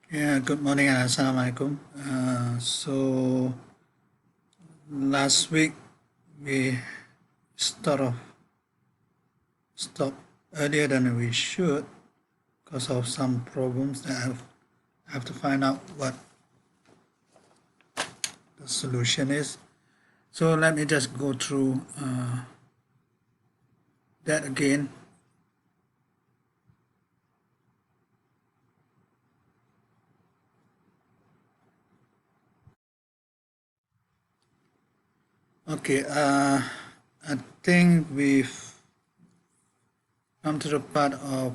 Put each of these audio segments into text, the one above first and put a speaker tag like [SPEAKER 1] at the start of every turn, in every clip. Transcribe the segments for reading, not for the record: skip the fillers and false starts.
[SPEAKER 1] Yeah, good morning and assalamualaikum. So last week we sort of stopped earlier than we should because of some problems that I have to find out what the solution is. So let me just go through that again. Okay, I think we've come to the part of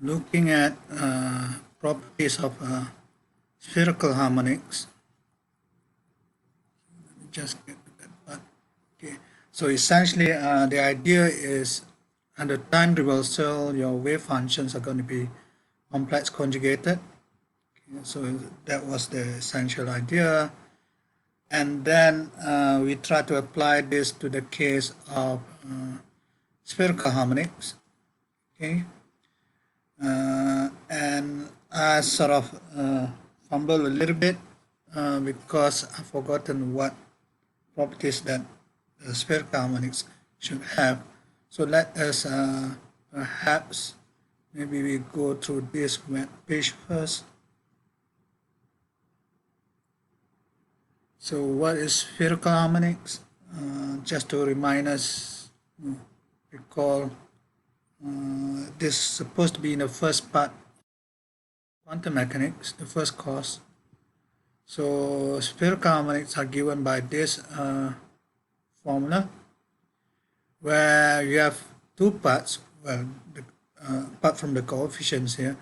[SPEAKER 1] looking at properties of spherical harmonics. Just get to that part. Okay, so essentially the idea is under time reversal, your wave functions are going to be complex conjugated. Okay, so that was the essential idea. And then we try to apply this to the case of spherical harmonics. Okay, and I sort of fumbled a little bit because I've forgotten what properties that spherical harmonics should have. So let us perhaps maybe we go through this web page first. So what is spherical harmonics? Just to remind us, recall this is supposed to be in the first part, quantum mechanics, the first course. So spherical harmonics are given by this formula, where you have two parts, well, apart from the coefficients here,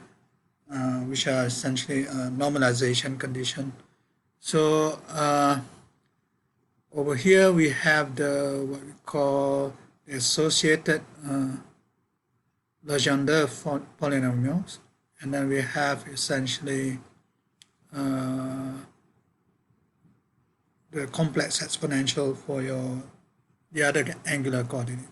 [SPEAKER 1] which are essentially normalization condition. So over here we have the what we call the associated Legendre polynomials, and then we have essentially the complex exponential for the other angular coordinate.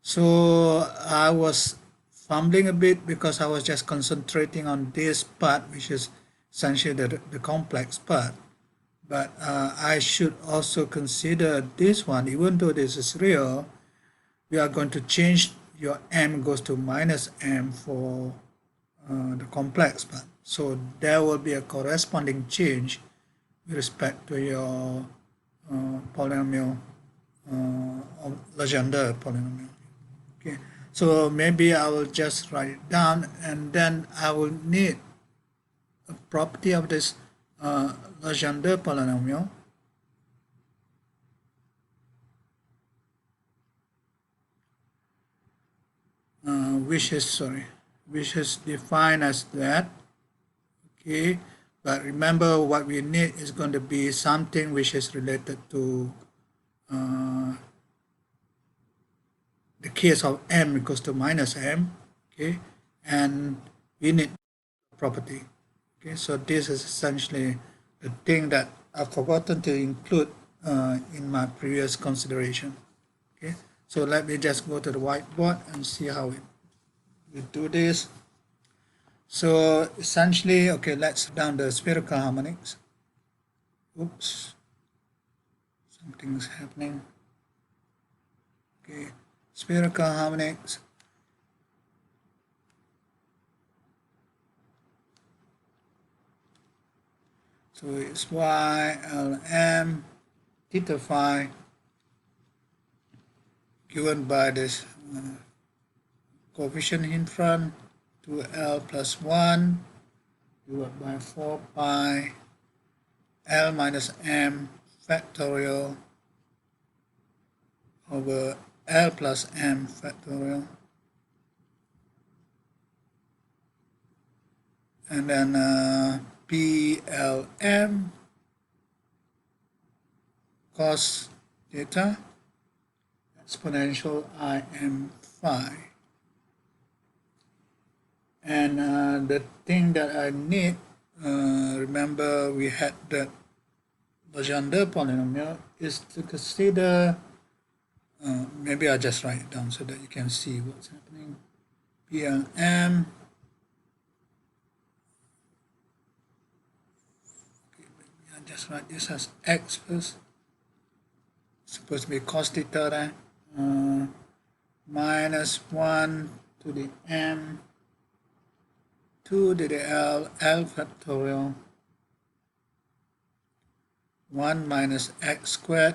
[SPEAKER 1] So I was fumbling a bit because I was just concentrating on this part, which is essentially the complex part. But I should also consider this one, even though this is real, we are going to change your m goes to minus m for the complex part. So there will be a corresponding change with respect to your polynomial, Legendre polynomial. Okay, so maybe I will just write it down, and then I will need a property of this Legendre polynomial, which is defined as that. Okay, but remember what we need is going to be something which is related to the case of m equals to minus m. Okay, and we need property. Okay, so this is essentially the thing that I've forgotten to include in my previous consideration. Okay, so let me just go to the whiteboard and see how we do this. So essentially, okay, let's down the spherical harmonics. Oops, something's happening. Okay, spherical harmonics. So it's y Lm theta phi given by this coefficient in front, 2l plus 1 divided by 4 pi l minus m factorial over l plus m factorial. And then PLM cos theta exponential Im phi. And the thing that I need, remember we had that Legendre polynomial, is to consider, maybe I'll just write it down so that you can see what's happening. PLM, just write this as x first. It's supposed to be cos theta there. Minus 1 to the m 2 to the l factorial 1 minus x squared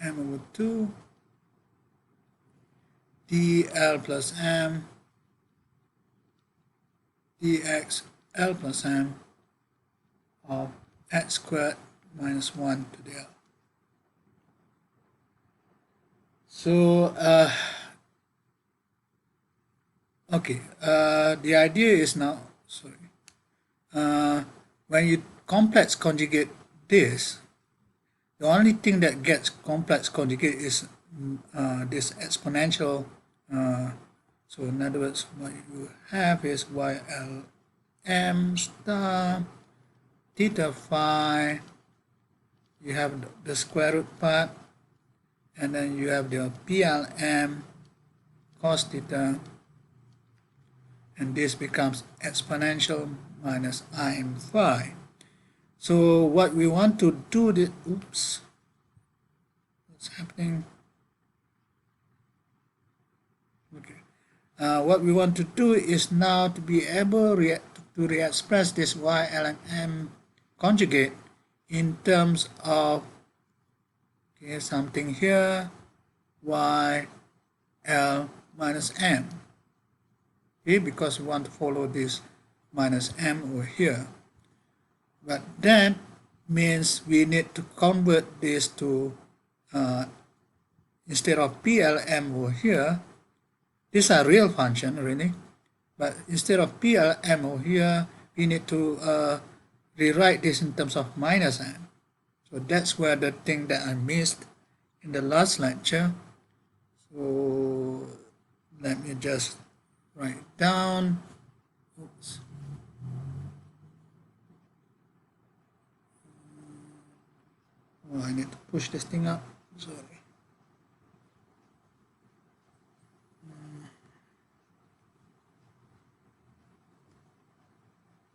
[SPEAKER 1] m over 2 dl plus m dx l plus m of x squared minus 1 to the l. So okay, the idea is now, when you complex conjugate this, the only thing that gets complex conjugate is this exponential. So in other words, what you have is YLM star theta phi. You have the square root part, and then you have the PLM cos theta, and this becomes exponential minus Im phi. So what we want to do, oops, what's happening? Okay. What we want to do is now to be able to re-express this y ln m conjugate in terms of something here, y l minus m. Okay, because we want to follow this minus m over here. But that means we need to convert this to, instead of PLM over here, these are real function really, but instead of PLM over here, we need to rewrite this in terms of minus m. So that's where the thing that I missed in the last lecture. So let me just write it down. Oops. Oh, I need to push this thing up. Sorry.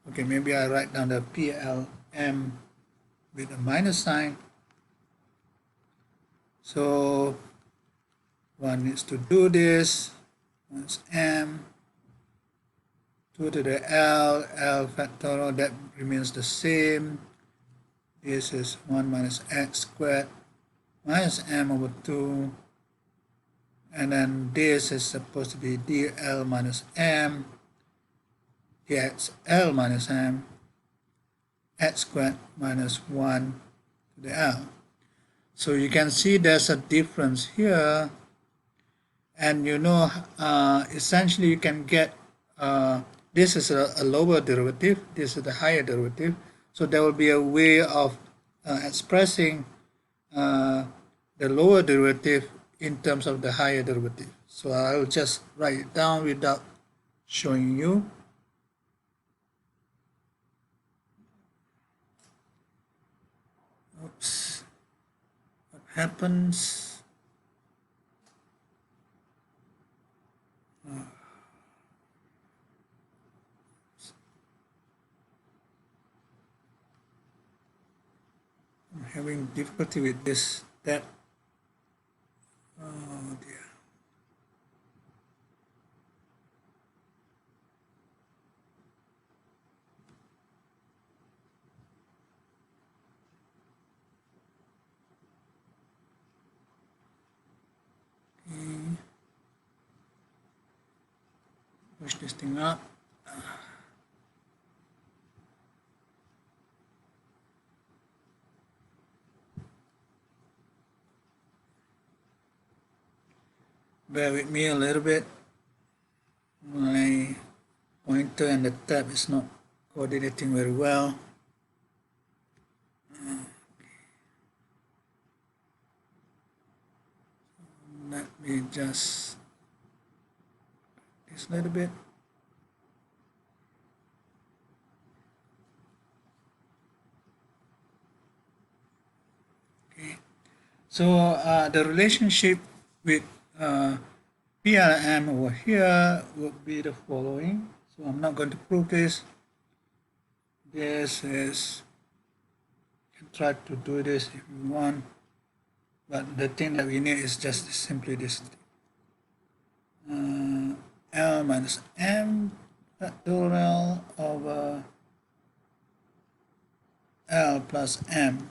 [SPEAKER 1] Okay, maybe I write down the PLM with a minus sign. So one needs to do this. Minus m 2 to the l factorial, that remains the same. This is 1 minus x squared minus m over 2, and then this is supposed to be dl minus m dx l minus m x squared minus 1 to the l. So you can see there's a difference here, and essentially you can get this is a lower derivative, this is the higher derivative. So there will be a way of expressing the lower derivative in terms of the higher derivative. So I'll just write it down without showing you. Oops. What happens? I'm having difficulty with this step. Oh dear. Okay. Push this thing up. Bear with me a little bit. My pointer and the tab is not coordinating very well. Let me just this a little bit. Okay, so the relationship with PLM over here would be the following. So I'm not going to prove this, this is, you can try to do this if you want, but the thing that we need is just simply this. L minus m factorial over L plus m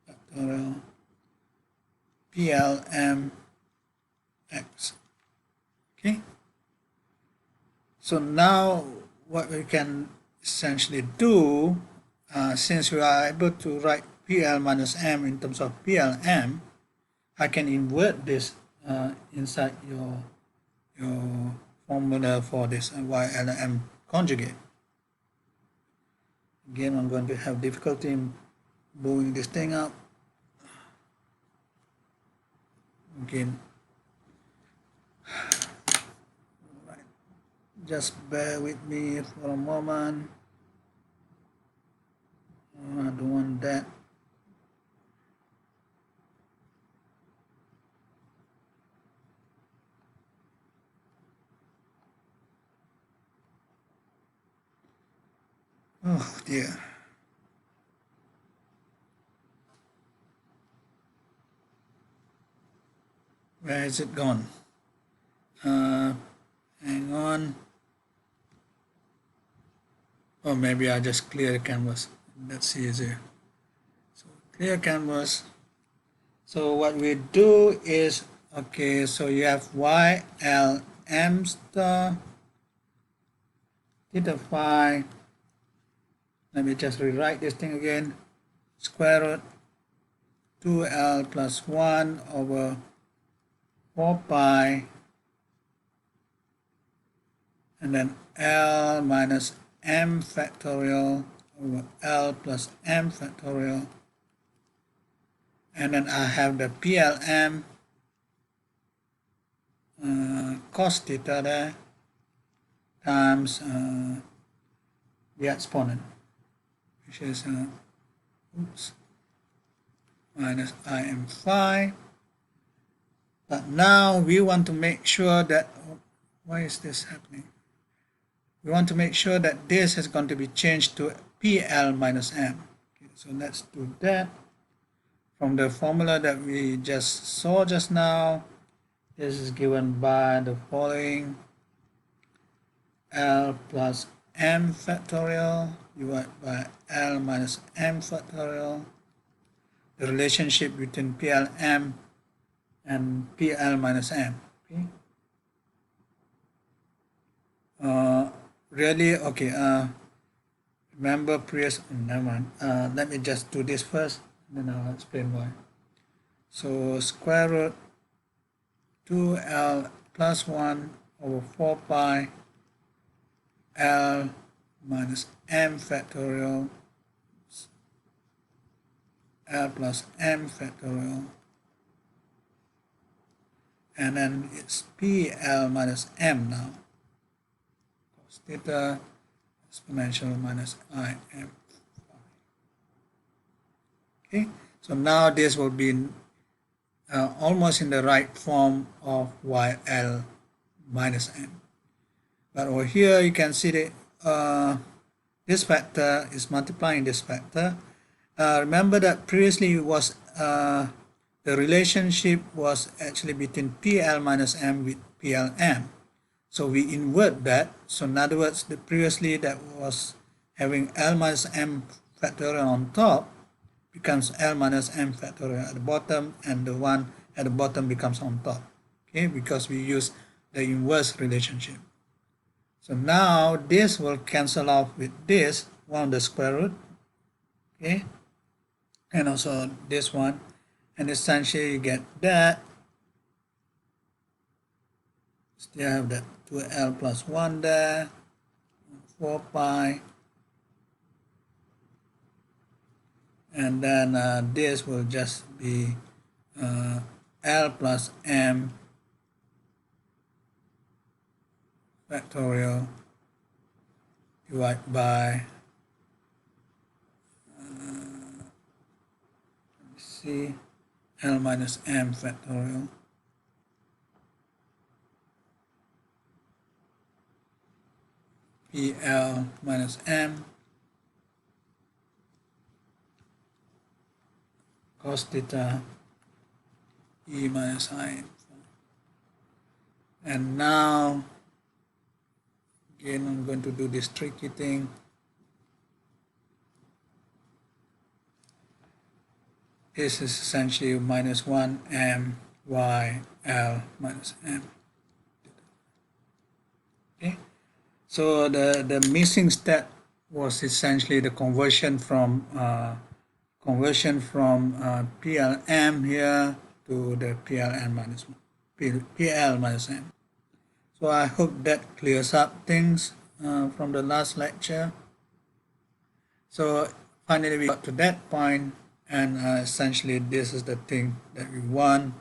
[SPEAKER 1] factorial PLM x. Okay. So now what we can essentially do, since we are able to write PL minus m in terms of PLM, I can invert this inside your formula for this YLM conjugate. Again, I'm going to have difficulty in blowing this thing up. Again, right. Just bear with me for a moment. I don't want that. Oh dear. Where is it gone? Hang on. Or maybe I just clear the canvas. That's easier. So clear canvas. So what we do is, okay, so you have YLM star theta phi. Let me just rewrite this thing again. Square root 2L plus 1 over 4 pi, and then L minus m factorial over L plus m factorial, and then I have the PLM cos theta there times the exponent, which is minus Im phi. But now we want to make sure that, why is this happening? We want to make sure that this is going to be changed to PL minus m. Okay, so let's do that. From the formula that we just saw just now, this is given by the following: L plus m factorial divided by L minus m factorial. The relationship between PLM and PL minus m. Okay. Really, okay. Remember previous, never mind. Let me just do this first, and then I'll explain why. So square root 2L plus 1 over 4 pi L minus m factorial L plus m factorial, and then it's PL minus m now, cos theta exponential minus Im. Okay, so now this will be almost in the right form of YL minus m. But over here you can see that this factor is multiplying this factor. Remember that previously it was the relationship was actually between PL minus m with PLM. So we invert that. So in other words, previously that was having L minus m factorial on top becomes L minus m factorial at the bottom, and the one at the bottom becomes on top. Okay, because we use the inverse relationship. So now this will cancel off with this one, the square root. Okay, and also this one, and essentially you get that. Still have that 2L plus 1 there, 4 pi, and then this will just be L plus m factorial divided by see, L minus m factorial PL minus m cos theta e minus I. And now again I'm going to do this tricky thing. This is essentially minus 1 m y l minus m. Okay, so the missing step was essentially the conversion from PLM here to the PLN minus PL minus m. So I hope that clears up things from the last lecture. So finally we got to that point, and essentially this is the thing that we want.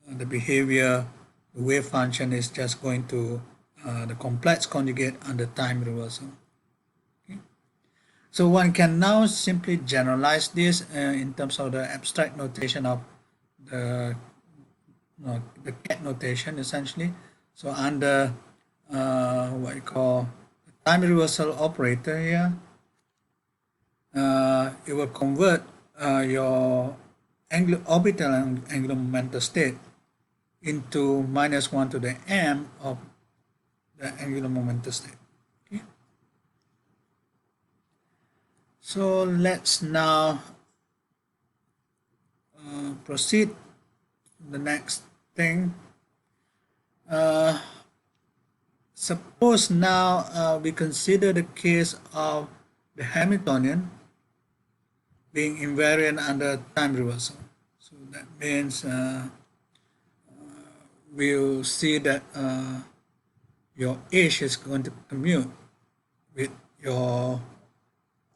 [SPEAKER 1] The behavior, the wave function is just going to the complex conjugate under time reversal. Okay. So one can now simply generalize this in terms of the abstract notation of the cat notation essentially. So under what you call the time reversal operator here, it will convert your orbital angular momentum state into minus 1 to the m of the angular momentum state. Okay. So let's now proceed to the next thing. Suppose now we consider the case of the Hamiltonian being invariant under time reversal. So that means we'll see that your H is going to commute with your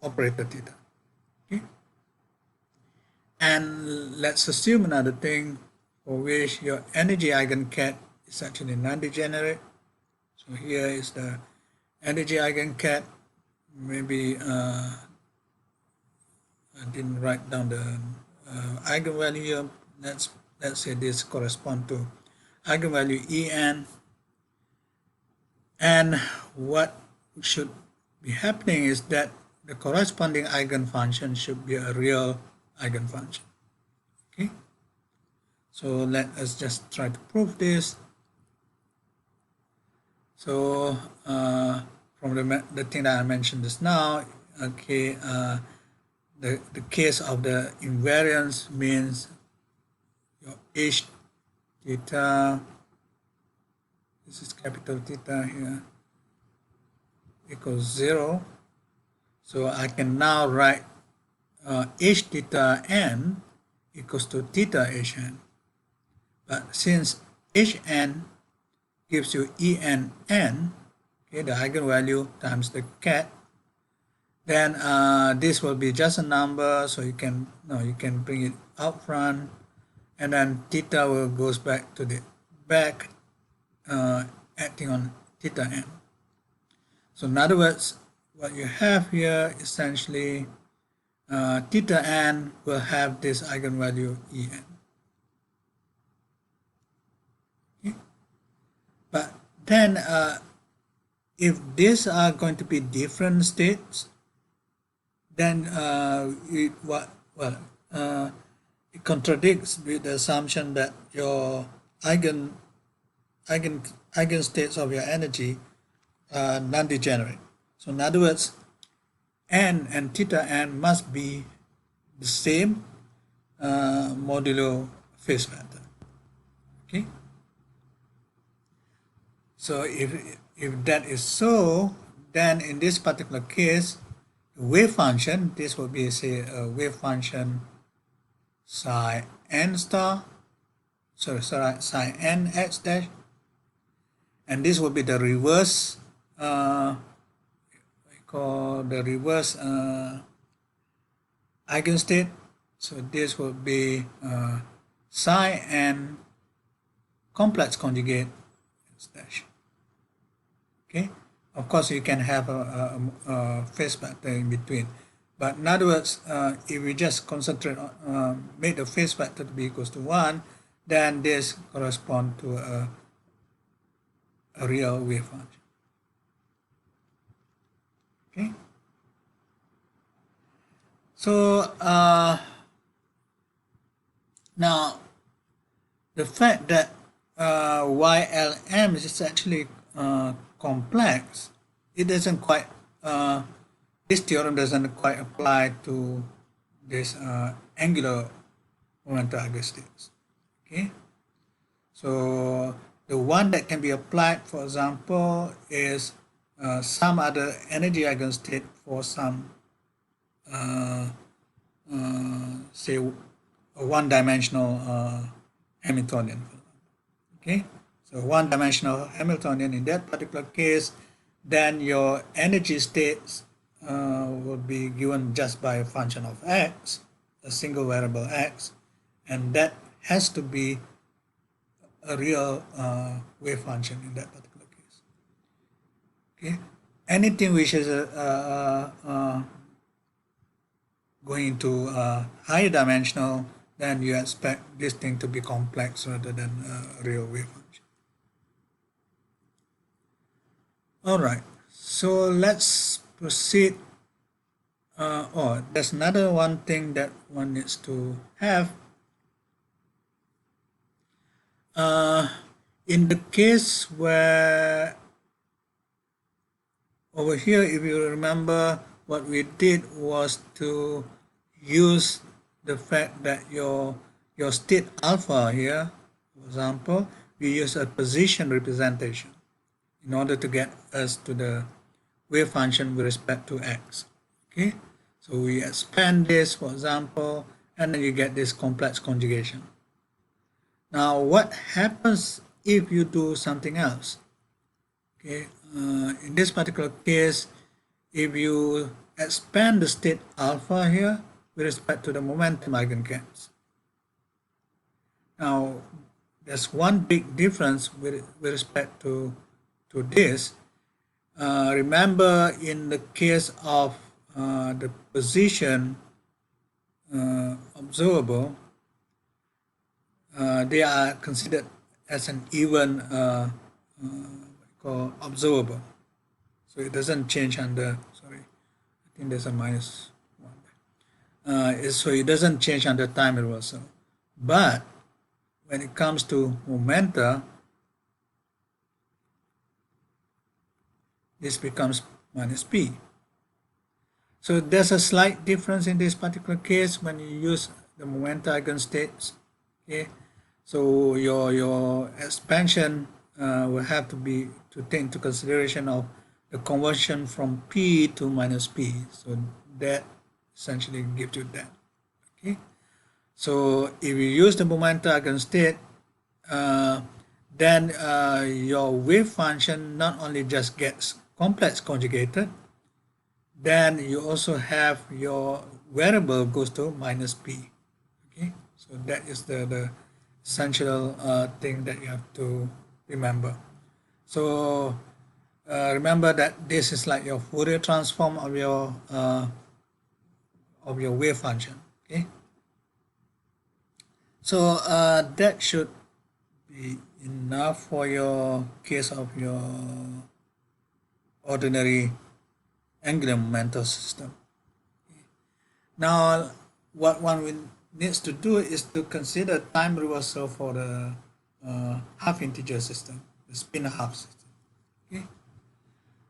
[SPEAKER 1] operator theta. Okay? And let's assume another thing for which your energy eigencat is actually non-degenerate. So here is the energy eigencat. Maybe I didn't write down the eigenvalue here. Let's say this corresponds to eigenvalue En. And what should be happening is that the corresponding eigenfunction should be a real eigenfunction. Okay, so let us just try to prove this. So from the thing that I mentioned just now, okay, the case of the invariance means your H theta, this is capital theta here, equals 0. So I can now write H theta n equals to theta Hn. But since Hn gives you En n, okay, the eigenvalue times the cat, then this will be just a number, so you can bring it out front, and then theta will goes back to the back, acting on theta n. So in other words, what you have here essentially theta n will have this eigenvalue En. Okay? But then if these are going to be different states, then it contradicts with the assumption that your eigenstates of your energy are non-degenerate. So in other words, n and theta n must be the same modulo phase vector. Okay. So if that is so, then in this particular case, the wave function, this will be say a wave function psi n star, psi n x dash, and this will be the reverse call the reverse eigenstate. So this will be psi n complex conjugate x dash. Okay, of course you can have a phase vector in between, but in other words, if we just concentrate on make the phase vector to be equals to 1, then this corresponds to a real wave function. Okay, so Now, the fact that YLM is actually complex, it doesn't quite, this theorem doesn't quite apply to this angular momentum eigenstates. Okay, so the one that can be applied, for example, is some other energy eigenstate for some, say, a one-dimensional Hamiltonian. Okay, so one-dimensional Hamiltonian in that particular case, then your energy states will be given just by a function of x, a single variable x, and that has to be a real wave function in that particular case. Okay, anything which is going into higher dimensional, then you expect this thing to be complex rather than a real wave function. All right, so let's proceed. There's another one thing that one needs to have. In the case where over here, if you remember, what we did was to use the fact that your state alpha here, for example, we use a position representation in order to get us to the wave function with respect to x. Okay, so we expand this, for example, and then you get this complex conjugation. Now, what happens if you do something else? Okay, in this particular case, if you expand the state alpha here with respect to the momentum eigengaps. Now, there's one big difference with respect to this. Remember, in the case of the position observable, they are considered as an even observable. So it doesn't change under, sorry, I think there's a minus one. So it doesn't change under time reversal. But when it comes to momenta, this becomes minus p. So there's a slight difference in this particular case when you use the momenta eigenstates. Okay, so your expansion will have to take into consideration of the conversion from p to minus p. So that essentially gives you that. Okay, so if you use the momenta eigenstate, then your wave function not only just gets complex conjugated, then you also have your variable goes to minus p. Okay, so that is the essential thing that you have to remember. So remember that this is like your Fourier transform of your wave function. Okay, so that should be enough for your case of your ordinary angular momentum system. Okay. Now, what one needs to do is to consider time reversal for the half integer system, the spin half system. Okay,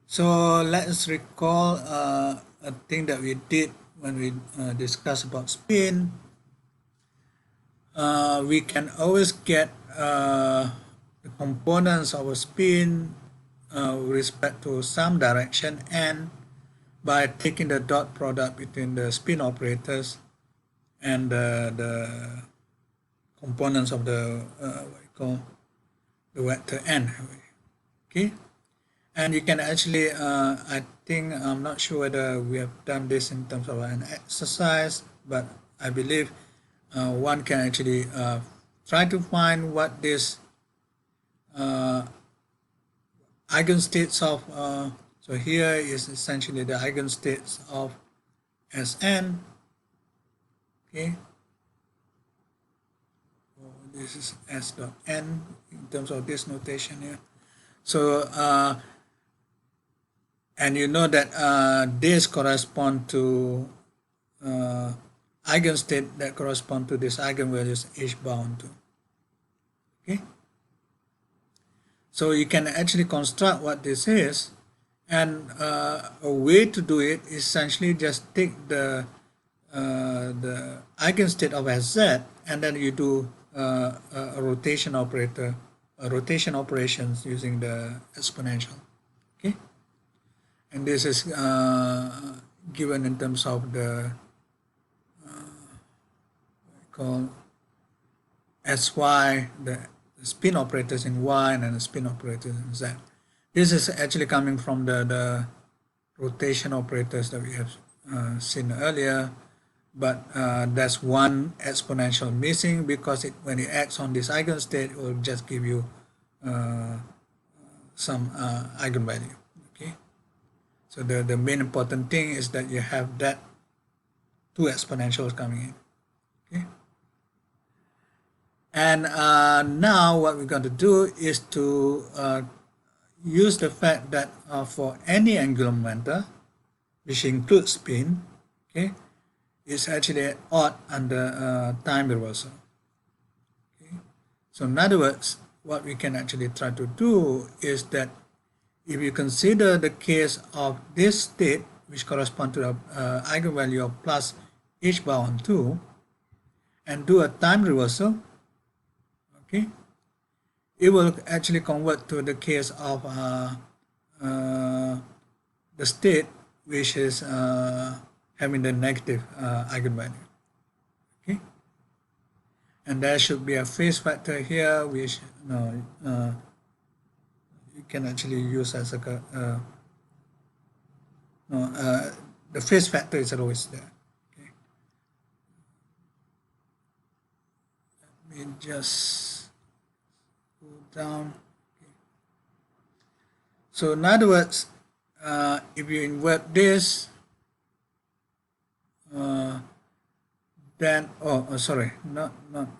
[SPEAKER 1] so let's recall a thing that we did when we discussed about spin. We can always get the components of a spin with respect to some direction n by taking the dot product between the spin operators and the components of the what you call the vector n. Okay, and you can actually I think, I'm not sure whether we have done this in terms of an exercise, but I believe one can actually try to find what this eigenstates of so here is essentially the eigenstates of Sn. Okay, so this is S dot n in terms of this notation here. So and you know that this correspond to eigenstate that correspond to this eigenvalues h bar on 2. Okay, so you can actually construct what this is, and a way to do it is essentially just take the eigenstate of sz, and then you do a rotation operator, rotation operations using the exponential. Okay, and this is given in terms of the called sy, the spin operators in y and then the spin operators in z. This is actually coming from the rotation operators that we have seen earlier, but that's one exponential missing, because when it acts on this eigenstate, it will just give you some eigenvalue. Okay, so the main important thing is that you have that two exponentials coming in. Okay, and now what we're going to do is to use the fact that for any angular momentum, which includes spin, okay, is actually odd under time reversal. Okay, so in other words, what we can actually try to do is that if you consider the case of this state, which corresponds to the eigenvalue of plus h bar on 2, and do a time reversal, okay, it will actually convert to the case of the state which is having the negative eigenvalue. Okay, and there should be a phase factor here, which you can actually use as a the phase factor is always there. Okay, let me just go down. Okay. So in other words, if you invert this, then sorry, not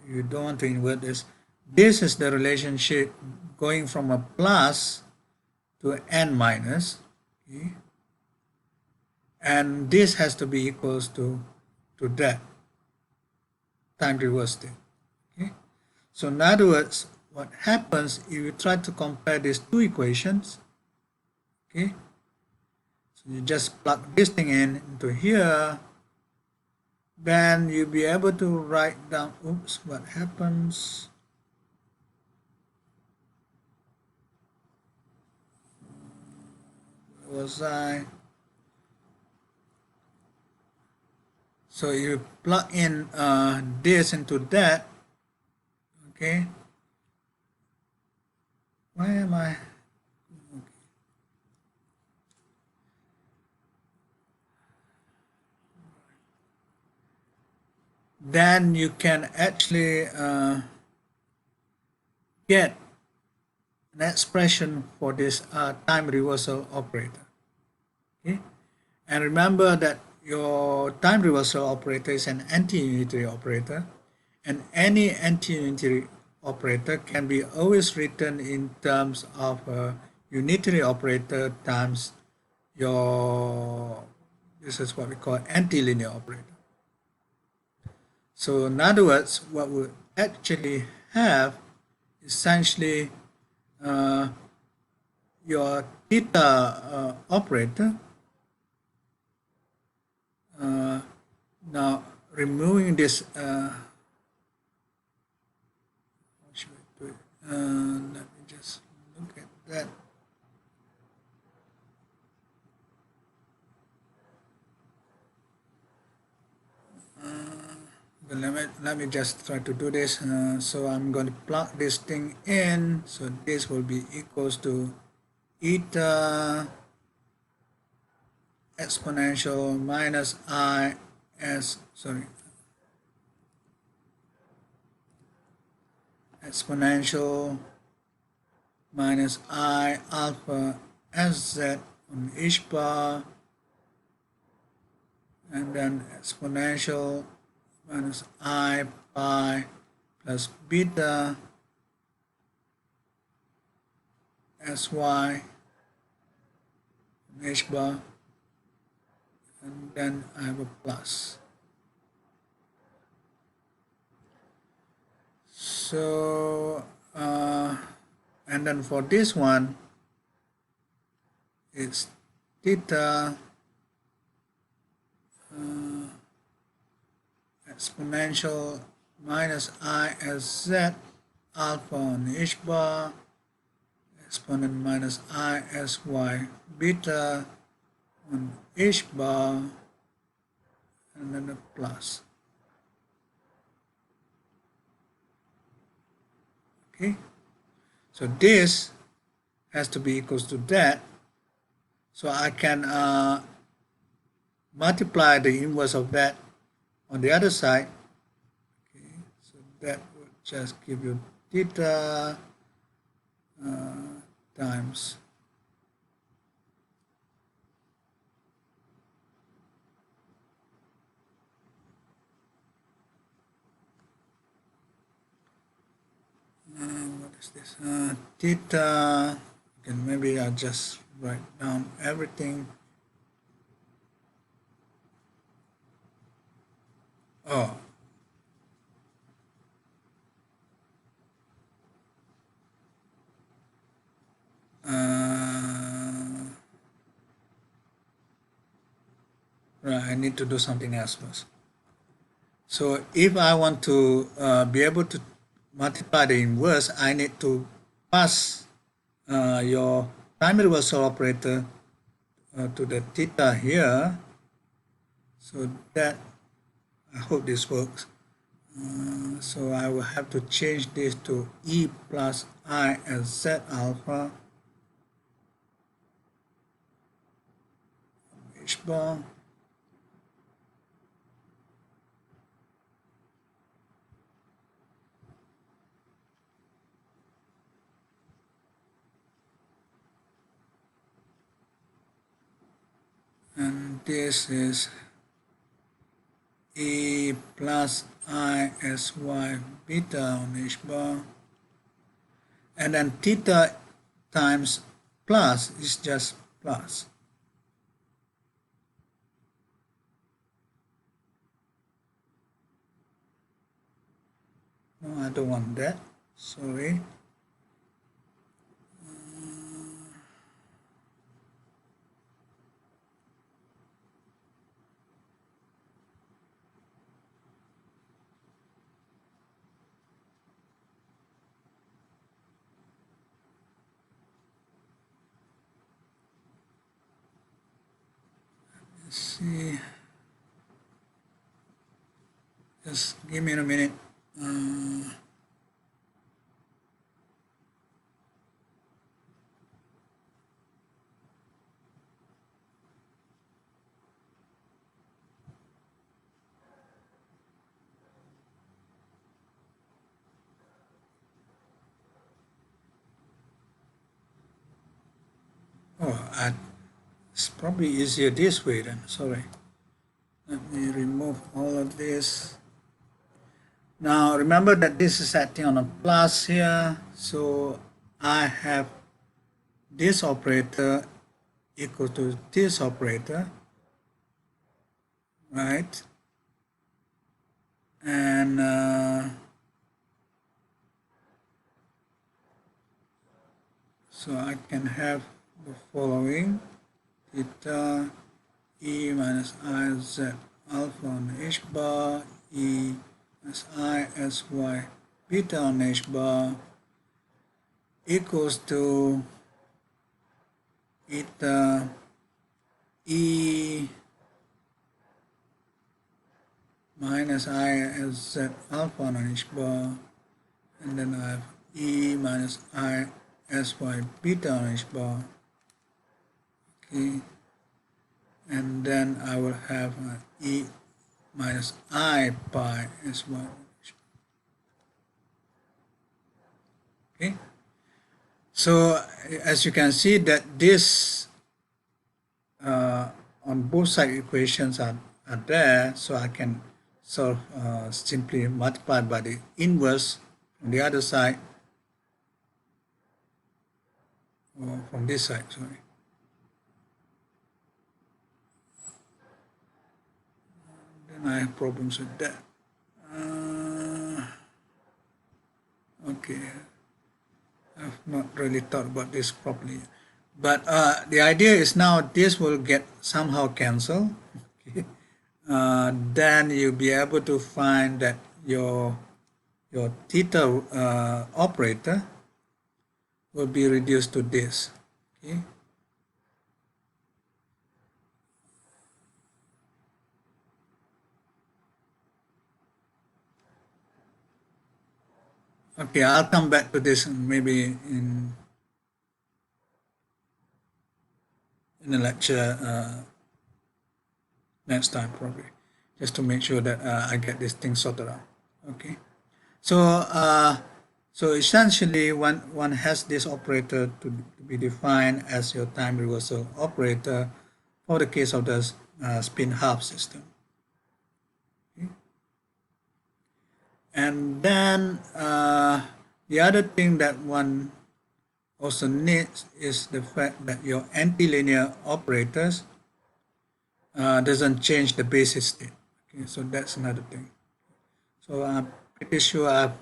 [SPEAKER 1] you don't want to invert this. This is the relationship going from a plus to n minus. Okay, and this has to be equals to that time reverse state. Okay, so in other words, what happens if you try to compare these two equations? Okay, so you just plug this thing in into here, then you'll be able to write down, oops, what happens? Where was I? So you plug in this into that, okay? Why am I? Okay. Then you can actually get an expression for this time reversal operator. Okay, and remember that your time reversal operator is an anti-unitary operator, and any anti-unitary operator can be always written in terms of a unitary operator times your, this is what we call anti-linear operator. So in other words, what we actually have essentially your theta operator. Now removing this, how should I do it? Let me just look at that. Let me just try to do this. So I'm going to plug this thing in. So this will be equals to eta exponential minus I s, sorry, exponential minus I alpha sz on h bar, and then exponential minus I pi plus beta sy on h bar, and then I have a plus. So and then for this one, it's theta exponential minus I s z alpha on h bar exponent minus I s y beta on h bar and then a plus. Okay, so this has to be equals to that, so I can multiply the inverse of that on the other side. Okay, so that would just give you theta times what is this? Theta. Okay, maybe I'll just write down everything. Oh, right, I need to do something else first. So if I want to be able to multiply the inverse, I need to pass your primary reversal operator to the theta here. So that, I hope this works. So I will have to change this to E plus I s z alpha h bar and this is E plus I s y beta on h bar, and then theta times plus is just plus. No, I don't want that, sorry. Let's see, just give me a minute. Oh, it's probably easier this way then, sorry. Let me remove all of this. Now remember that this is acting on a plus here, so I have this operator equal to this operator, right? And so I can have the following: theta E minus I z alpha on h bar, E minus I s y beta on h bar equals to eta E minus I s z alpha on h bar, and then I have E minus I s y beta on h bar. Okay, and then I will have E minus I pi s y. Okay, so as you can see that this on both side equations are there, so I can sort of simply multiply by the inverse on the other side, or from this side, sorry. Then I have problems with that. Okay, I've not really thought about this properly, but the idea is now this will get somehow cancelled. Okay. Then you'll be able to find that your theta operator will be reduced to this. Okay. Okay, I'll come back to this maybe in the lecture next time probably, just to make sure that I get this thing sorted out. Okay, so so essentially one has this operator to be defined as your time reversal operator for the case of the spin half system. Okay. And then the other thing that one also needs is the fact that your antilinear operators doesn't change the basis state. Okay, so that's another thing. So I'm pretty sure I've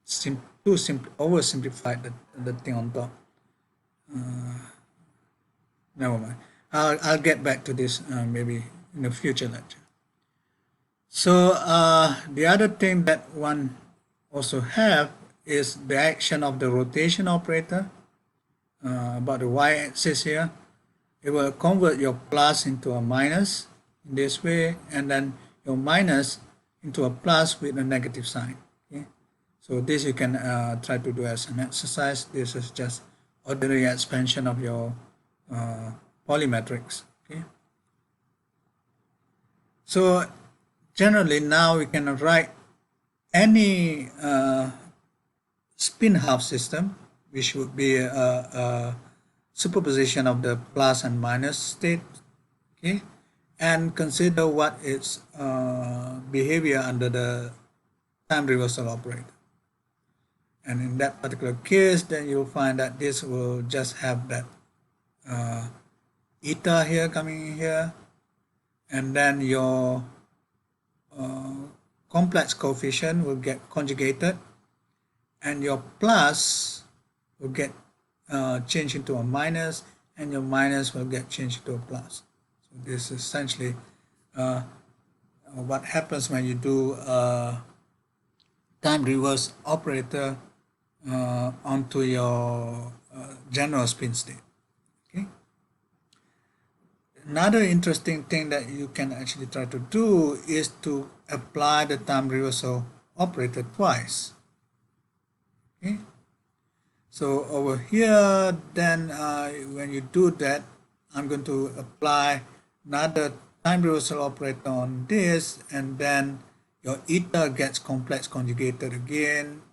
[SPEAKER 1] oversimplified the thing on top. Never mind. I'll get back to this maybe in a future lecture. So the other thing that one also have is the action of the rotation operator about the y-axis here. It will convert your plus into a minus in this way, and then your minus into a plus with a negative sign. Okay? So this you can try to do as an exercise. This is just ordinary expansion of your polymetrics. Okay? So generally now we can write any spin half system, which would be a superposition of the plus and minus state, okay, and consider what its behavior under the time reversal operator. And in that particular case, then you'll find that this will just have that eta here coming in here, and then your complex coefficient will get conjugated, and your plus will get changed into a minus, and your minus will get changed into a plus. So this is essentially what happens when you do time reverse operator onto your general spin state. Okay. Another interesting thing that you can actually try to do is to apply the time reversal operator twice. Okay. So over here, then when you do that, I'm going to apply another time reversal operator on this, and then your eta gets complex conjugated again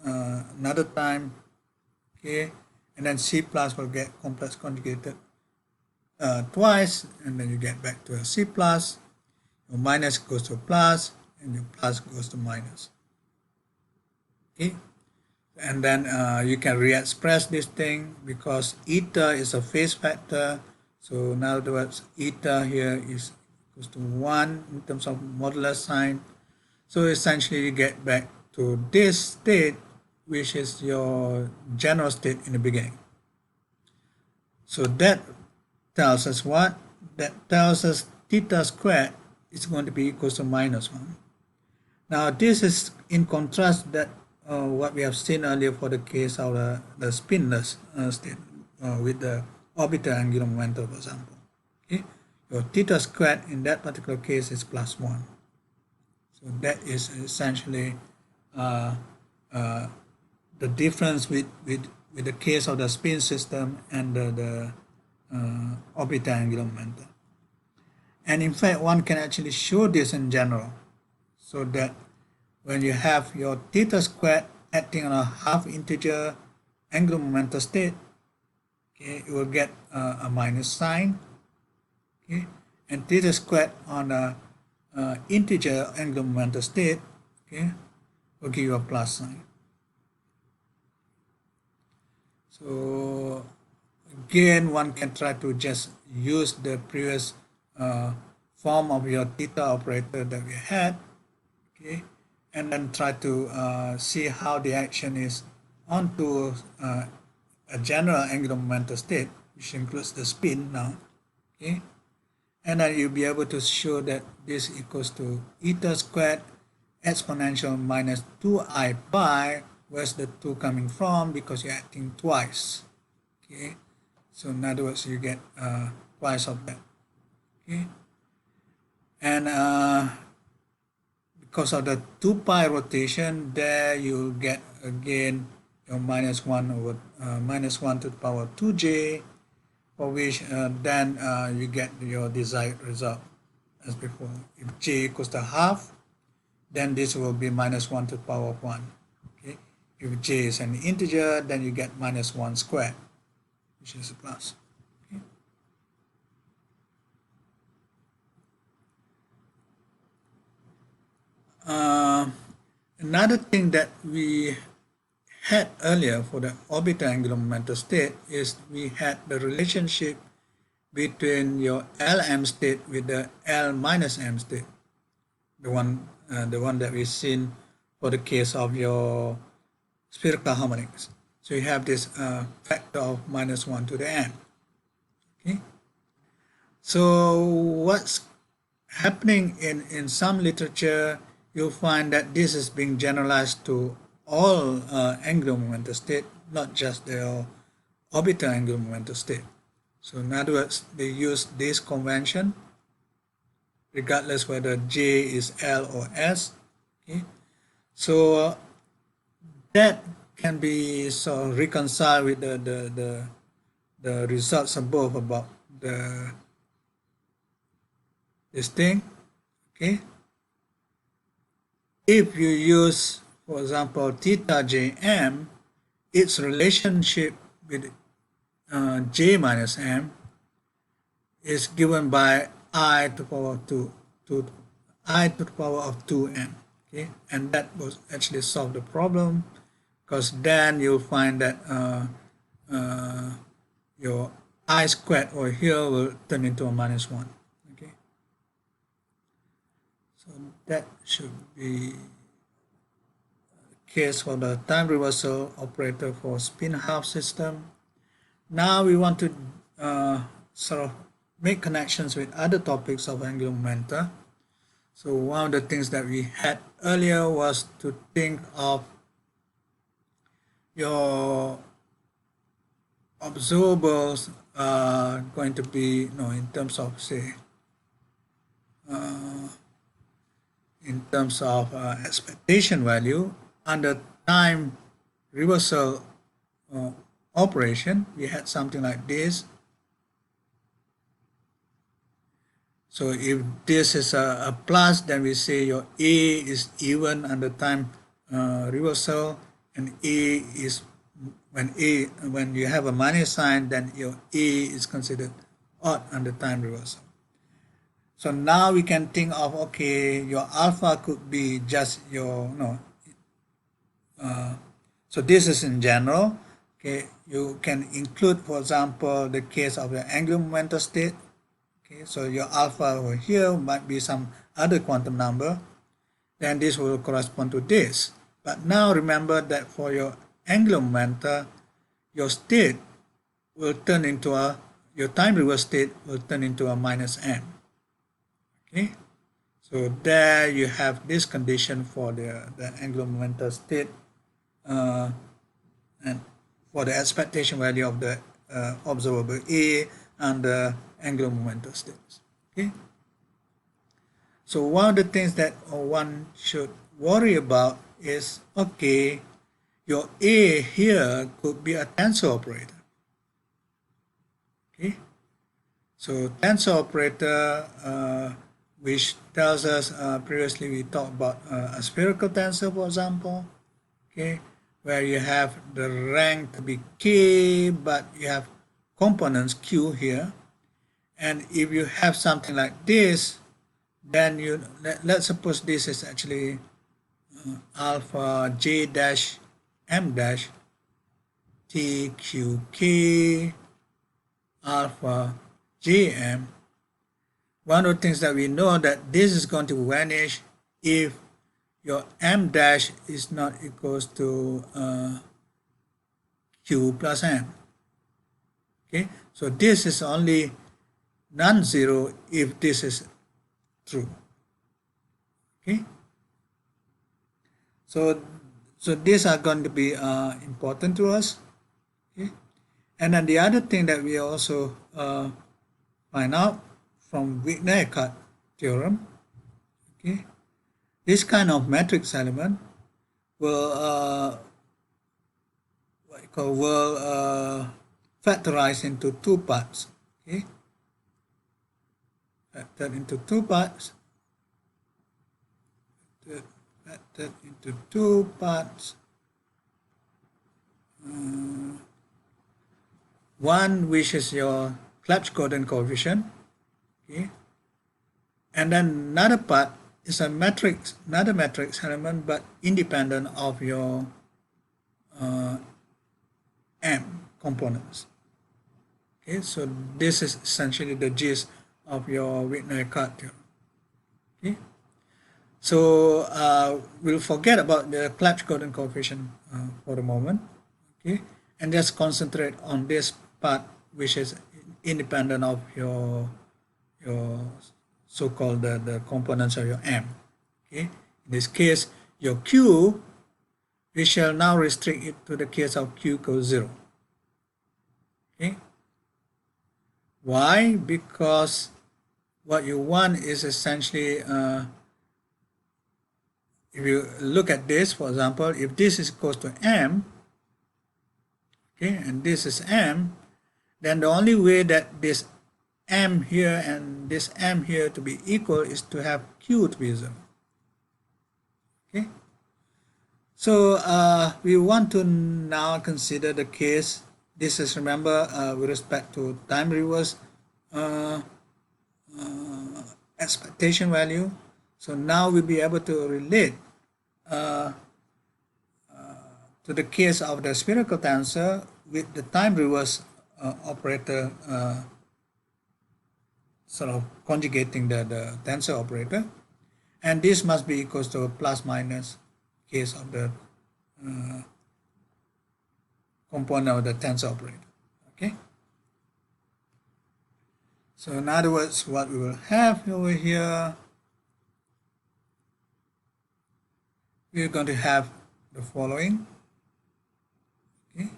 [SPEAKER 1] another time, okay, and then C plus will get complex conjugated twice, and then you get back to a C plus, your minus goes to a plus, and your plus goes to minus. Okay, and then you can re-express this thing because eta is a phase factor. So in other words, eta here is equals to 1 in terms of modular sign. So essentially you get back to this state, which is your general state in the beginning. So that tells us what? That tells us theta squared is going to be equal to minus 1. Now this is in contrast that what we have seen earlier for the case of the spinless state with the orbital angular momentum, for example. Okay? Your theta squared in that particular case is plus 1. So that is essentially the difference with the case of the spin system and the orbital angular momentum. And in fact, one can actually show this in general, so that when you have your theta squared acting on a half integer angular momentum state, okay, you will get a minus sign, okay, and theta squared on a integer angular momentum state, okay, will give you a plus sign. So again, one can try to just use the previous form of your theta operator that we had, okay, and then try to see how the action is onto a general angular momentum state, which includes the spin now, okay? And then you'll be able to show that this equals to eta squared exponential minus 2I pi. Where's the 2 coming from? Because you're acting twice, okay? So in other words, you get twice of that, okay? And because of the 2 pi rotation, there you'll get again your minus 1 over minus 1 to the power 2j, for which then you get your desired result as before. If j equals to half, then this will be minus 1 to the power of 1. Okay? If j is an integer, then you get minus 1 squared, which is a plus. Okay? Another thing that we had earlier for the orbital angular momentum state is we had the relationship between your Lm state with the L minus m state, the one that we've seen for the case of your spherical harmonics. So you have this factor of minus 1 to the n. Okay. So what's happening in some literature, you'll find that this is being generalized to all angular momentum state, not just the orbital angular momentum state. So in other words, they use this convention regardless whether J is L or S. Okay? So that can be sort of reconciled with the results above about this thing. Okay? If you use, for example, theta Jm, its relationship with J minus m is given by I to the power of 2 to I to the power of 2n. Okay, and that will actually solve the problem, because then you'll find that your I squared over here will turn into a minus 1. Okay, so that should be the case for the time reversal operator for spin half system. Now we want to sort of make connections with other topics of angular momenta. So one of the things that we had earlier was to think of your observables going to be, in terms of, say, in terms of expectation value under time reversal operation. We had something like this. So if this is a plus, then we say your A is even under time reversal, and A is when you have a minus sign, then your A is considered odd under time reversal. So now we can think of, okay, your alpha could be just your so this is in general. Okay, you can include, for example, the case of the angular momentum state. Okay, so your alpha over here might be some other quantum number, then this will correspond to this. But now remember that for your angular momenta, your state will turn into your time reverse state will turn into a minus m. Okay, so there you have this condition for the angular momentum state and for the expectation value of the observable A and the angular momentum states. Okay, so one of the things that one should worry about is, okay, your A here could be a tensor operator. Okay, so tensor operator, which tells us previously we talked about a spherical tensor, for example, okay, where you have the rank to be k, but you have components q here. And if you have something like this, then let's suppose this is actually alpha j dash m dash t q k alpha jm. One of the things that we know that this is going to vanish if your m dash is not equals to q plus m. Okay, so this is only non-zero if this is true. Okay, so these are going to be important to us. Okay, and then the other thing that we also find out from Wigner-Eckart theorem, okay, this kind of matrix element will factorize into two parts. Okay, factored into two parts. Factored into two parts. One which is your Clebsch-Gordon coefficient, okay, and then another part is a matrix, another matrix element, but independent of your M components. Okay, so this is essentially the gist of your Wigner-Eckart theorem. Okay, so we'll forget about the Clebsch-Gordon coefficient for the moment. Okay, and just concentrate on this part which is independent of your so-called the components of your M. Okay, in this case, your Q, we shall now restrict it to the case of Q equals 0. Okay, why? Because what you want is essentially, if you look at this, for example, if this is equals to M, okay, and this is M, then the only way that this M here and this M here to be equal is to have Q to be 0. Okay, so we want to now consider the case. This is, remember, with respect to time reverse expectation value. So now we'll be able to relate to the case of the spherical tensor with the time reverse operator sort of conjugating the tensor operator, and this must be equals to a plus minus case of the component of the tensor operator. Okay, so in other words, what we will have over here, we're going to have the following, okay,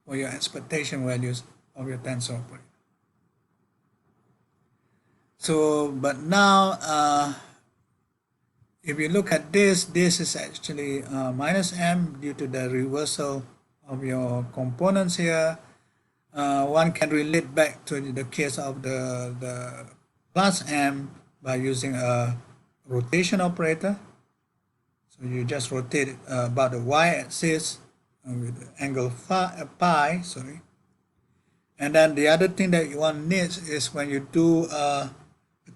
[SPEAKER 1] for your expectation values of your tensor operator. So, but now, if you look at this, this is actually minus m due to the reversal of your components here. One can relate back to the case of the plus m by using a rotation operator. So you just rotate it about the y-axis with the angle pi, sorry. And then the other thing that one needs is when you do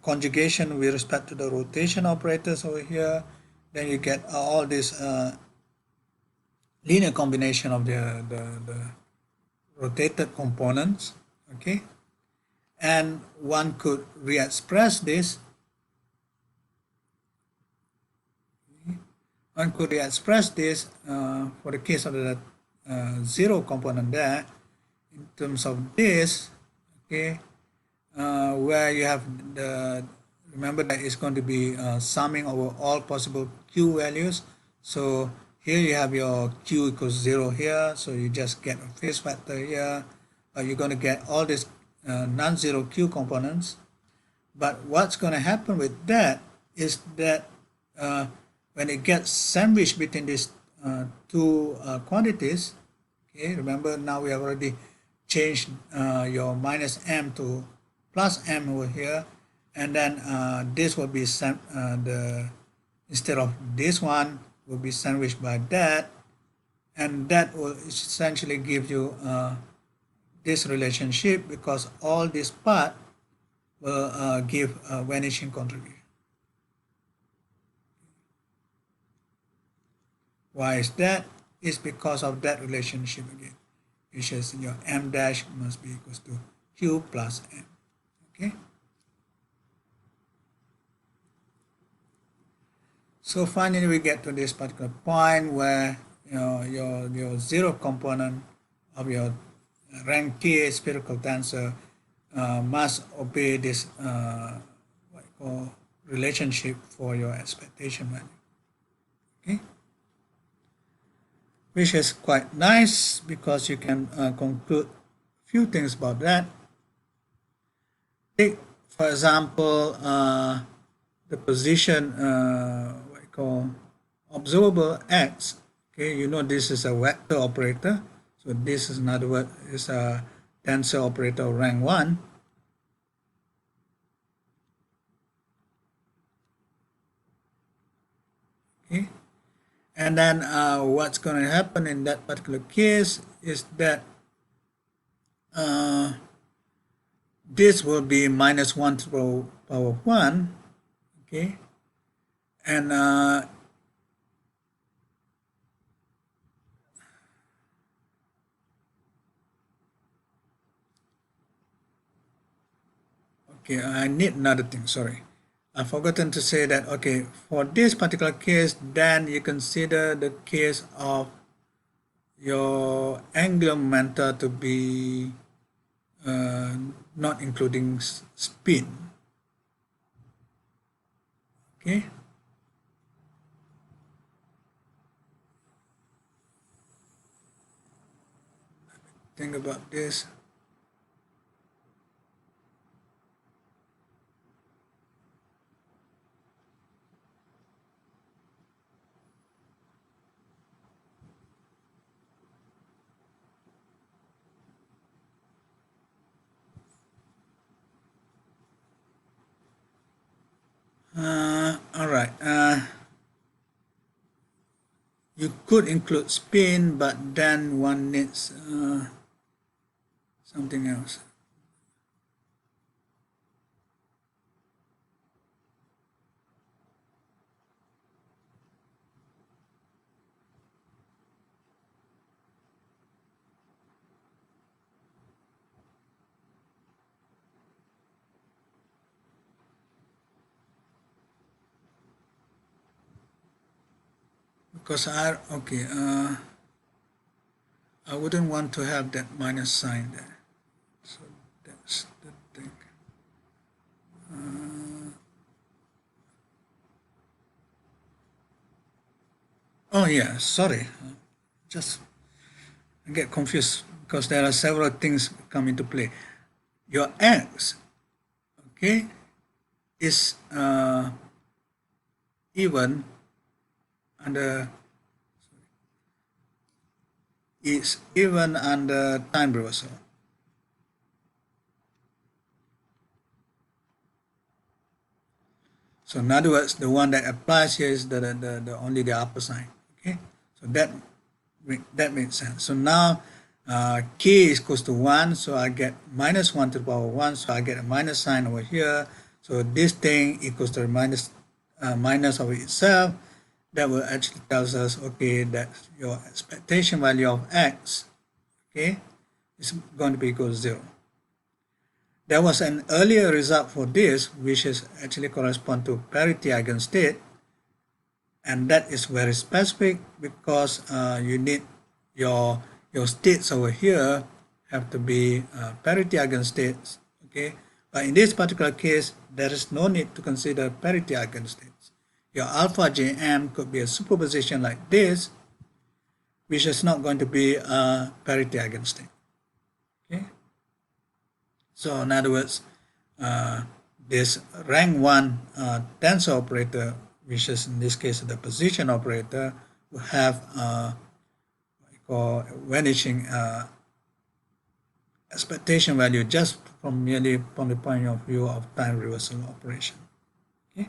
[SPEAKER 1] conjugation with respect to the rotation operators over here, then you get all this linear combination of the rotated components, okay? And one could re-express this. One could re-express this for the case of the zero component there in terms of this, okay? Where you have the, remember that it's going to be summing over all possible Q values. So here you have your Q equals 0 here, so you just get a phase factor here, but you're going to get all these non-zero Q components. But what's going to happen with that is that when it gets sandwiched between these two quantities, okay, remember now we have already changed your minus m to plus m over here, and then this will be instead of this one will be sandwiched by that, and that will essentially give you this relationship, because all this part will give a vanishing contribution. Why is that? It's because of that relationship again, which is your m dash must be equals to q plus m. Okay. So finally we get to this particular point where your zero component of your rank K spherical tensor must obey this what you call relationship for your expectation value. Okay, which is quite nice because you can conclude a few things about that. Take, for example, the position what you call observable x. Okay, you know this is a vector operator. So this is, in other words, is a tensor operator of rank 1. Okay, and then what's going to happen in that particular case is that this will be minus 1 to the power of 1. Okay, and okay, I need another thing, sorry. I've forgotten to say that, okay, for this particular case, then you consider the case of your angular momentum to be not including spin. Okay. Think about this. All right. You could include spin, but then one needs something else. Because I wouldn't want to have that minus sign there. So that's the thing. Oh yeah, sorry. Just I get confused because there are several things come into play. Your x, okay, is even under time reversal. So in other words, the one that applies here is the only the upper sign. Okay, so that makes sense. So now k is equals to 1, so I get minus 1 to the power 1, so I get a minus sign over here. So this thing equals to minus of itself. That will actually tells us, okay, that your expectation value of x, okay, is going to be equal to 0. There was an earlier result for this, which is actually correspond to parity eigenstate, and that is very specific because you need your states over here have to be parity eigenstates, okay. But in this particular case, there is no need to consider parity eigenstates. Your alpha Jm could be a superposition like this, which is not going to be a parity eigenstate. Okay. So in other words, this rank 1 tensor operator, which is in this case the position operator, will have what we call vanishing expectation value just merely from the point of view of time reversal operation. Okay,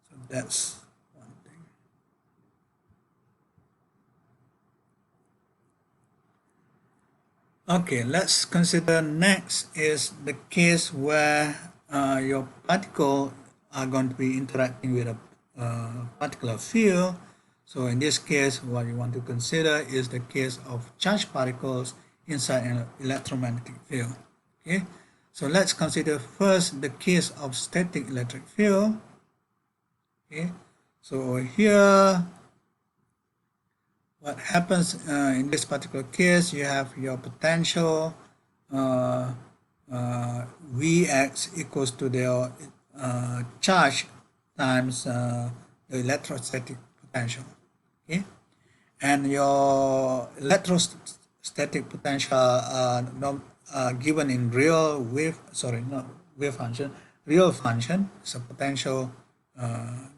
[SPEAKER 1] so that's one thing. Okay, let's consider next is the case where your particle are going to be interacting with a particular field. So in this case, what you want to consider is the case of charged particles inside an electromagnetic field. Okay, so let's consider first the case of static electric field. Okay, so here what happens in this particular case, you have your potential uh, Vx equals to the charge times the electrostatic potential. Okay, and your electrostatic potential given in real wave, sorry, not wave function, real function. It's a potential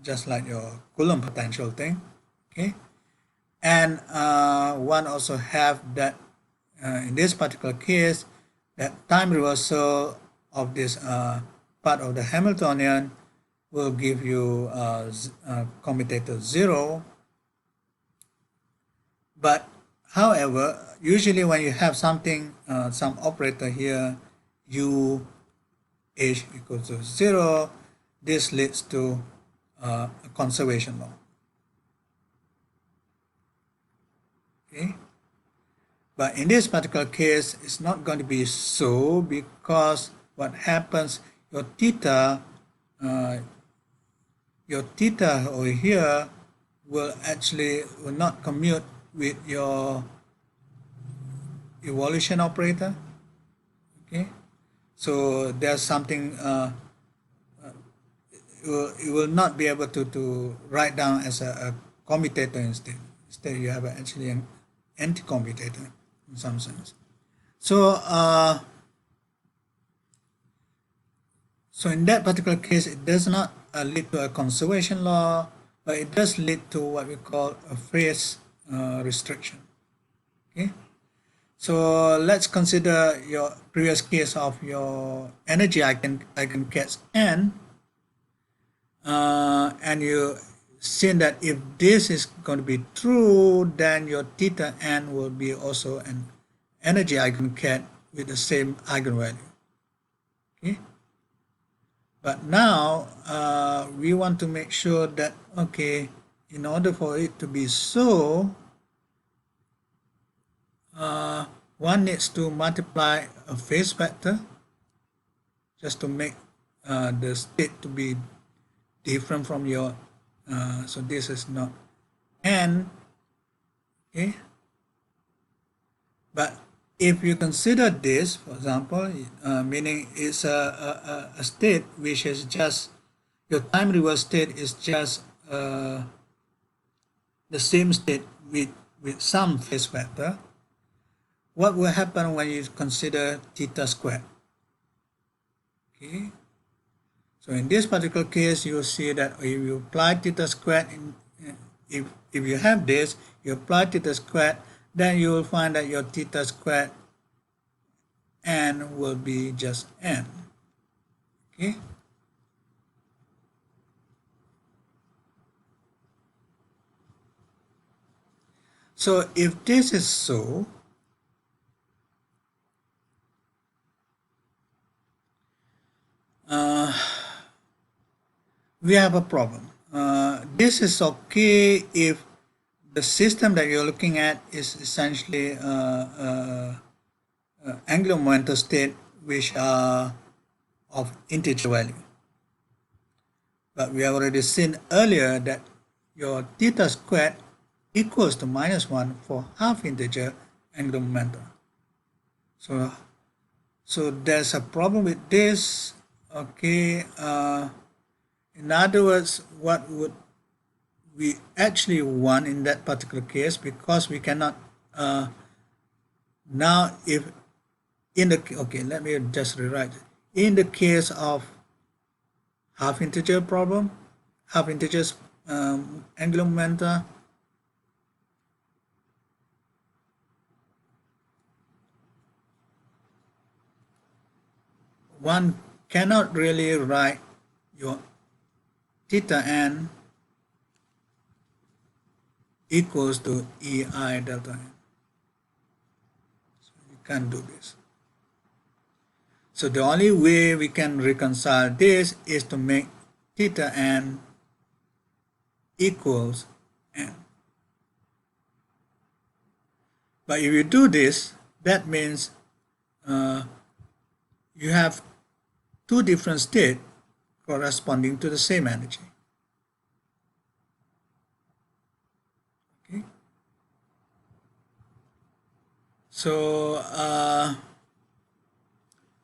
[SPEAKER 1] just like your Coulomb potential thing. Okay, and one also have that in this particular case, that time reversal of this part of the Hamiltonian will give you commutator 0. But however, usually when you have something, some operator here, u h equals to 0, this leads to a conservation law. Okay, but in this particular case, it's not going to be so, because what happens, your theta over here will not commute with your evolution operator. Okay, so there's something you will not be able to write down as a commutator instead. Instead, you have actually an anti-commutator in some sense. So so in that particular case, it does not lead to a conservation law, but it does lead to what we call a phase restriction. Okay, so let's consider your previous case of your energy eigengets n, and you see that if this is going to be true, then your theta n will be also an energy eigenket with the same eigenvalue. Okay, but now we want to make sure that, okay, in order for it to be so, one needs to multiply a phase vector just to make the state to be different from your, so this is not n, okay? But if you consider this, for example, meaning it's a state which is just, your time reverse state is just the same state with some phase vector, what will happen when you consider theta squared? Okay, so in this particular case, you'll see that if you apply theta squared, if you have this, you apply theta squared, then you will find that your theta squared n will be just n. Okay, so if this is so, we have a problem. This is okay if the system that you're looking at is essentially angular momentum state which are of integer value. But we have already seen earlier that your theta squared equals to -1 for half integer angular momentum. So there's a problem with this. Okay, in other words, what would we actually want in that particular case, because we cannot now, if in the, okay, let me just rewrite it. In the case of half integer problem, half integers angular momenta, one cannot really write your theta n equals to ei delta n. So you can't do this. So the only way we can reconcile this is to make theta n equals n. But if you do this, that means you have two different states corresponding to the same energy. Okay. So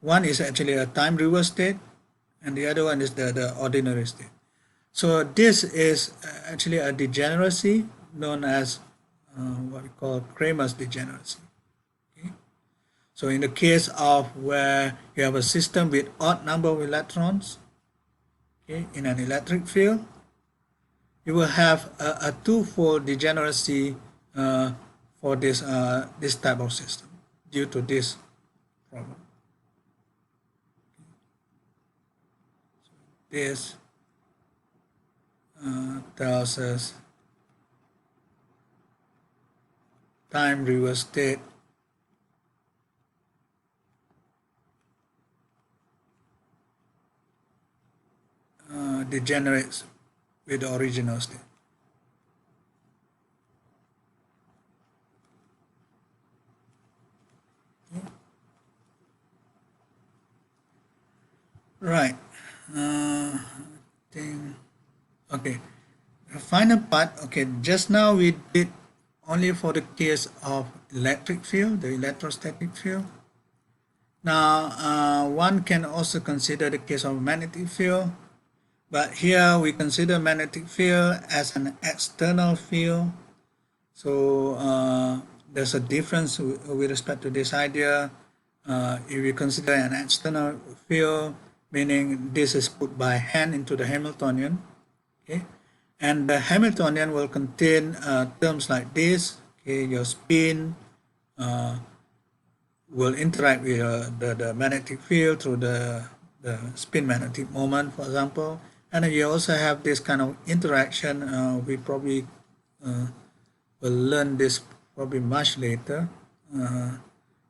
[SPEAKER 1] one is actually a time reverse state, and the other one is the ordinary state. So this is actually a degeneracy known as what we call Kramers degeneracy. Okay? So in the case of where you have a system with odd number of electrons, okay, in an electric field, you will have a twofold degeneracy for this type of system due to this problem. This tells us time reverse state degenerates with the original state. Right. Think, okay. The final part, okay, just now we did only for the case of electric field, the electrostatic field. Now, one can also consider the case of magnetic field, but here we consider magnetic field as an external field. So there's a difference with respect to this idea. If we consider an external field, meaning this is put by hand into the Hamiltonian, okay, and the Hamiltonian will contain terms like this. Okay, your spin will interact with the magnetic field through the spin magnetic moment, for example. And then you also have this kind of interaction. We probably will learn this probably much later.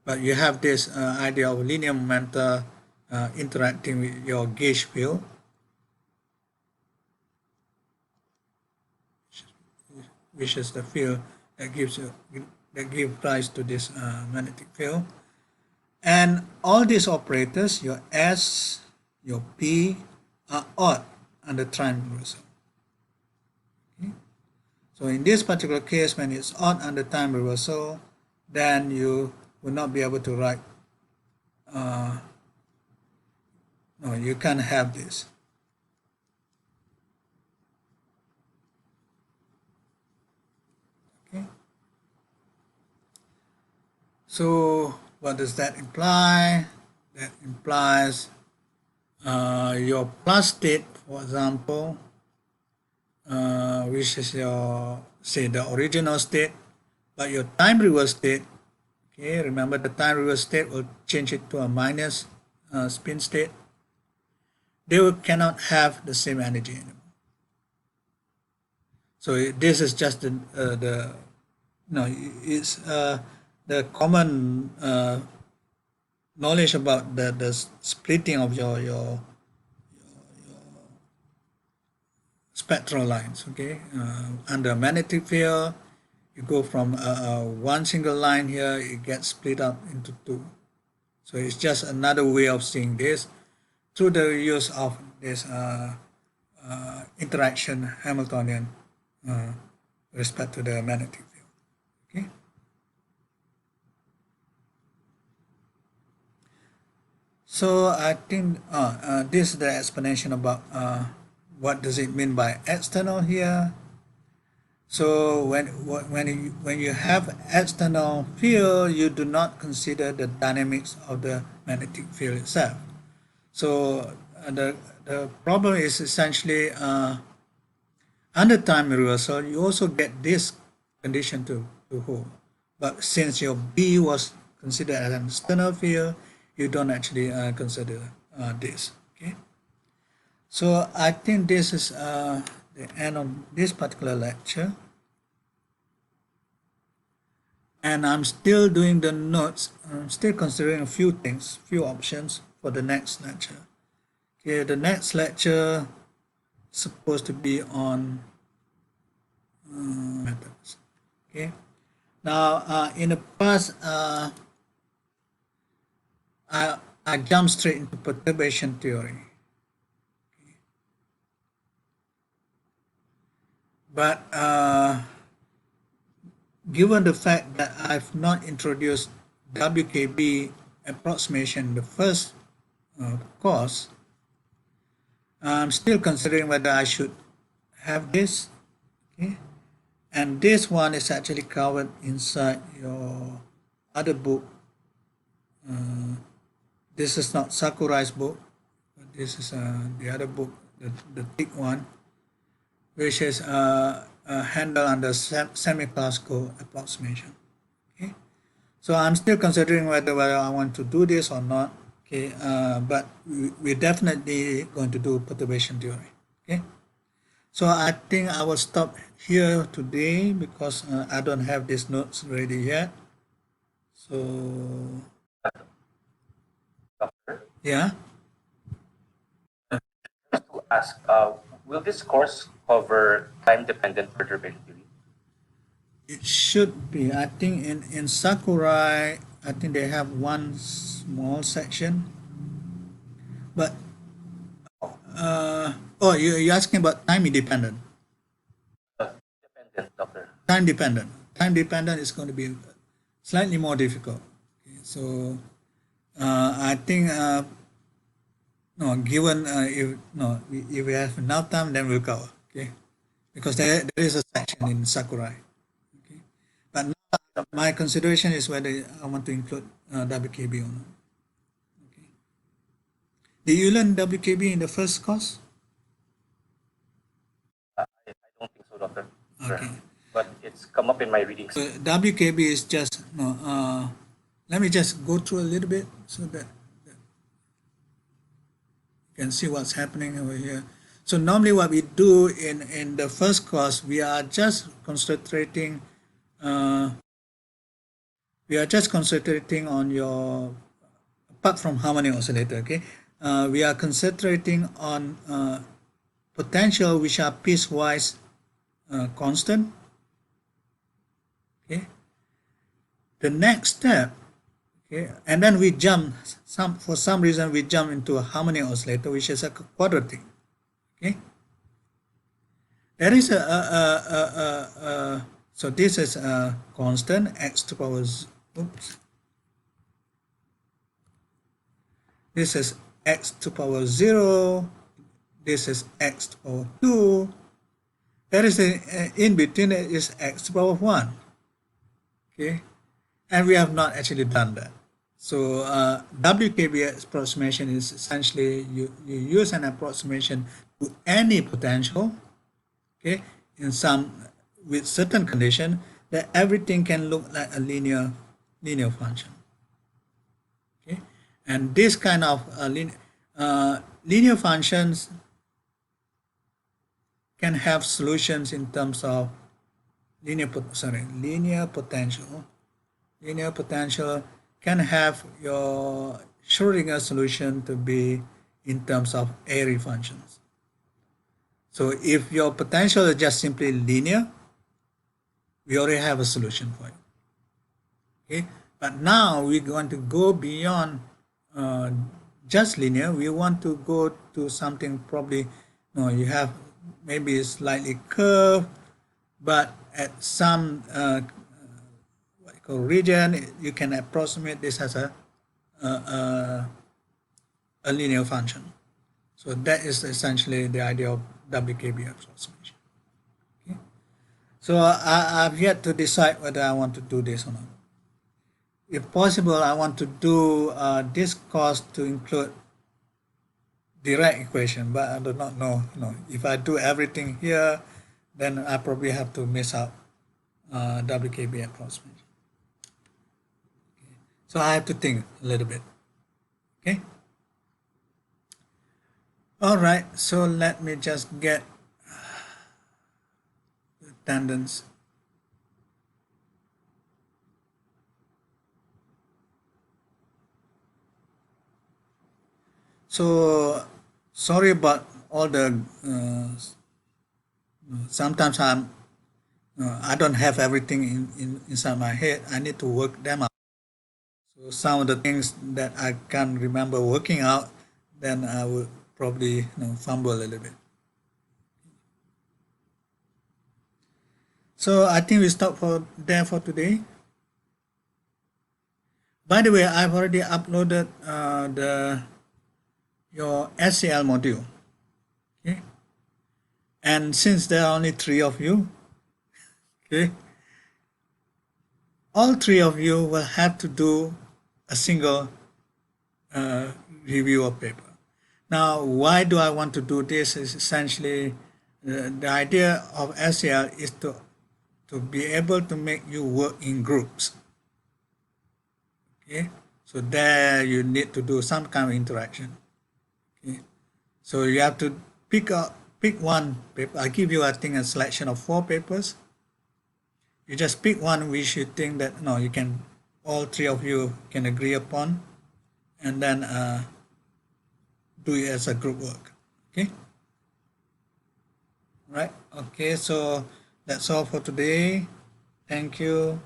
[SPEAKER 1] But you have this idea of linear momenta interacting with your gauge field, which is the field that gives rise to this magnetic field. And all these operators, your S, your P, are odd under time reversal. Okay? So in this particular case, when it's odd under time reversal, then you will not be able to write, no, you can't have this. Okay. So what does that imply? That implies your plus state, for example, which is your, say, the original state, but your time reverse state, okay, remember the time reverse state will change it to a minus spin state. They cannot have the same energy anymore. So this is just the no, it's the common knowledge about the splitting of your spectral lines. Okay, under magnetic field, you go from one single line here, it gets split up into two. So it's just another way of seeing this through the use of this interaction Hamiltonian with respect to the magnetic field. Okay. So I think this is the explanation about what does it mean by external here. So when you have external field, you do not consider the dynamics of the magnetic field itself. So the problem is essentially under time reversal, you also get this condition to hold. But since your B was considered as an external field, you don't actually consider this. Okay. So I think this is the end of this particular lecture. And I'm still doing the notes. I'm still considering a few things, few options for the next lecture. Okay, the next lecture is supposed to be on methods. Okay. Now, in the past, I jumped straight into perturbation theory. Okay. But given the fact that I've not introduced WKB approximation, the first course, I'm still considering whether I should have this. Okay, and this one is actually covered inside your other book. This is not Sakurai's book, but this is the other book, the thick one, which is handled under semi-classical approximation. Okay, so I'm still considering whether I want to do this or not. Okay, but we're definitely going to do perturbation theory. Okay, so I think I will stop here today because I don't have these notes ready yet. So
[SPEAKER 2] Doctor,
[SPEAKER 1] yeah,
[SPEAKER 2] just to ask, will this course cover time-dependent perturbation theory?
[SPEAKER 1] it should be. I think in Sakurai, I think they have one small section, but oh, you're asking about time independent.
[SPEAKER 2] Dependent, doctor.
[SPEAKER 1] Time dependent. Time dependent is going to be slightly more difficult. Okay, so I think no, given if we have enough time, then we'll cover. Okay, because there is a section in Sakurai. Okay, but now my consideration is whether I want to include WKB or not. Okay, did you learn WKB in the first course?
[SPEAKER 2] I don't think so, doctor.
[SPEAKER 1] Okay.
[SPEAKER 2] But it's come up in my readings.
[SPEAKER 1] WKB is just no. Let me just go through a little bit so that you can see what's happening over here. So normally what we do in the first course, we are just concentrating on your, apart from harmonic oscillator, okay, we are concentrating on potential which are piecewise constant. Okay, the next step, okay, and then we jump for some reason we jump into a harmonic oscillator which is a quadratic. Okay, there is so this is a constant x to power oops, this is x to power 0, this is x to power 2, there is in between it is x to power 1. Okay, and we have not actually done that. So WKB approximation is essentially you use an approximation to any potential, okay, in some with certain condition that everything can look like a linear function. Okay, and this kind of linear functions can have solutions in terms of linear potential. Linear potential can have your Schrodinger solution to be in terms of airy functions. So if your potential is just simply linear, we already have a solution for it. Okay, but now we're going to go beyond just linear. We want to go to something probably, you have maybe slightly curved, but at some region you can approximate this as a linear function. So that is essentially the idea of WKB approximation. Okay, so I've yet to decide whether I want to do this or not. If possible, I want to do this course to include direct equation, but I do not know. If I do everything here, then I probably have to miss out WKB approximation. Okay. So I have to think a little bit. Okay. All right. So let me just get the attendance. So sorry about all the. Sometimes I don't have everything inside my head. I need to work them out. So some of the things that I can't remember working out, then I will probably fumble a little bit. So I think we stop there for today. By the way, I've already uploaded your SCL module. Okay, and since there are only 3 of you, okay, all 3 of you will have to do a single review of paper. Now, why do I want to do this? Is essentially the idea of SCL is to be able to make you work in groups. Okay, so there you need to do some kind of interaction. Okay, so you have to pick one paper. I give you, I think, a selection of 4 papers. You just pick one which you think that no, you can, all 3 of you can agree upon, and then do it as a group work. Okay, right? Okay, so that's all for today. Thank you.